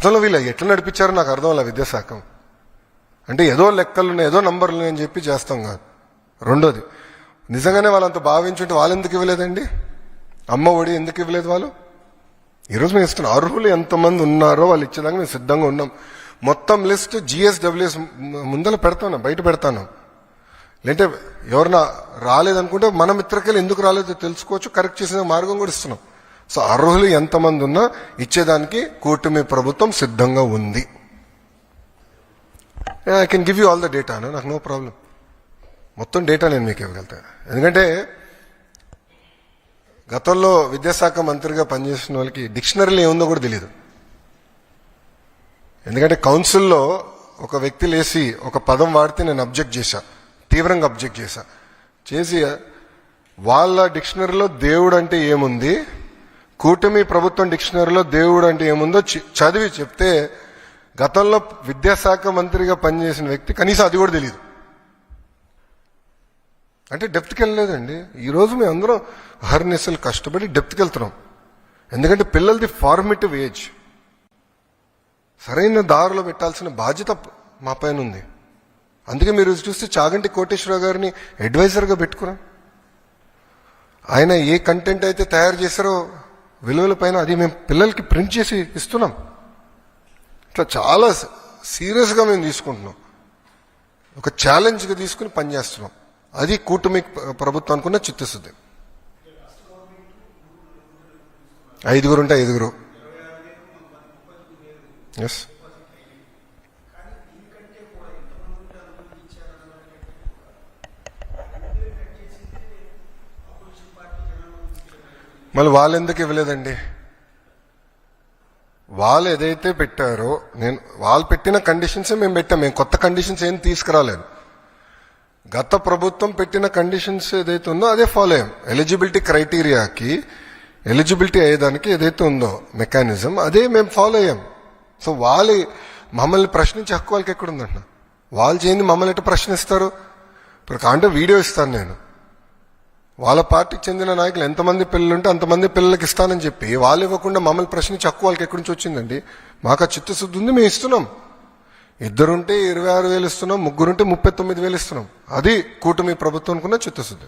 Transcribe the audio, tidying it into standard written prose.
గతంలో వీళ్ళు ఎట్లా నడిపించారో నాకు అర్థం అలా విద్యాశాఖ అంటే ఏదో లెక్కలు ఏదో నంబర్లు అని చెప్పి చేస్తాం కాదు. రెండోది, నిజంగానే వాళ్ళంత భావించుంటే వాళ్ళు ఎందుకు ఇవ్వలేదండి? అమ్మ ఒడి ఎందుకు ఇవ్వలేదు వాళ్ళు? ఈరోజు మేము ఇస్తున్నాం. అర్హులు ఎంతమంది ఉన్నారో వాళ్ళు ఇచ్చేదాకా మేము సిద్ధంగా ఉన్నాం. మొత్తం లిస్ట్ GSWS ముందర పెడతాను, బయట పెడతాను. లేదంటే ఎవరన్నా రాలేదనుకుంటే మన మిత్రకెళ్ళి ఎందుకు రాలేదో తెలుసుకోవచ్చు, కరెక్ట్ చేసిన మార్గం కూడా ఇస్తున్నాం. సో అర్హులు ఎంతమంది ఉన్నా ఇచ్చేదానికి కూటమి ప్రభుత్వం సిద్ధంగా ఉంది. I can give you all the data, నాకు నో ప్రాబ్లం. మొత్తం డేటా నేను మీకు ఇవ్వగలుగుతాను. ఎందుకంటే గతంలో విద్యాశాఖ మంత్రిగా పనిచేసిన వాళ్ళకి డిక్షనరీలో ఏముందో కూడా తెలియదు. ఎందుకంటే కౌన్సిల్లో ఒక వ్యక్తి లేసి ఒక పదం వాడితే నేను అబ్జెక్ట్ చేశా, తీవ్రంగా అబ్జెక్ట్ చేసి వాళ్ళ డిక్షనరీలో దేవుడు అంటే ఏముంది, కూటమి ప్రభుత్వం డిక్షనరీలో దేవుడు అంటే ఏముందో చదివి చెప్తే గతంలో విద్యాశాఖ మంత్రిగా పనిచేసిన వ్యక్తి కనీసం అది కూడా తెలియదు. అంటే డెప్త్కి వెళ్ళలేదండి. ఈరోజు మేము అందరం హర్నిసలు కష్టపడి డెప్త్కి వెళ్తున్నాం. ఎందుకంటే పిల్లలది ఫార్మేటివ్ ఏజ్, సరైన దారిలో పెట్టాల్సిన బాధ్యత మా పైన ఉంది. అందుకే మీరు చూస్తే చాగంటి కోటేశ్వరరావు గారిని అడ్వైజర్గా పెట్టుకున్నాం. ఆయన ఏ కంటెంట్ అయితే తయారు చేశారో విలువల పైన అది మేము పిల్లలకి ప్రింట్ చేసి ఇస్తున్నాం. ఇట్లా చాలా సీరియస్గా మేము తీసుకుంటున్నాం. ఒక ఛాలెంజ్గా తీసుకుని పనిచేస్తున్నాం. అది కూటమి ప్రభుత్వానికి ఉన్న చిత్తశుద్ధి. 5 ఉంటే 5. ఎస్, మళ్ళీ వాళ్ళు ఎందుకు ఇవ్వలేదండి? వాళ్ళు ఏదైతే పెట్టారో వాళ్ళు పెట్టిన కండిషన్సే మేము పెట్టాం. మేము కొత్త కండిషన్స్ ఏం తీసుకురాలేదు. గత ప్రభుత్వం పెట్టిన కండిషన్స్ ఏదైతే ఉందో అదే ఫాలో అయ్యాం. ఎలిజిబిలిటీ క్రైటీరియాకి ఎలిజిబిలిటీ అయ్యేదానికి ఏదైతే ఉందో మెకానిజం అదే మేము ఫాలో అయ్యాం. సో వాళ్ళు మమ్మల్ని ప్రశ్నించే హక్కు వాళ్ళకి ఎక్కడుందంట? వాళ్ళు చేయండి మమ్మల్ని ఎట్లా ప్రశ్నిస్తారు? ఇప్పుడు కాంటే వీడియో ఇస్తాను నేను. వాళ్ళ పార్టీకి చెందిన నాయకులు ఎంతమంది పిల్లలు ఉంటే అంతమంది పిల్లలకి ఇస్తానని చెప్పి వాళ్ళు ఇవ్వకుండా మమ్మల్ని ప్రశ్నించే హక్కు వాళ్ళకి ఎక్కడి నుంచి వచ్చిందండి? మాకు ఆ చిత్తశుద్ధి ఉంది, మేము ఇస్తున్నాం. 2 ఉంటే 26,000 ఇస్తున్నాం, 3 ఉంటే 39,000 ఇస్తున్నాం. అది కూటమి ప్రభుత్వం అనుకున్న చిత్తశుద్ధి.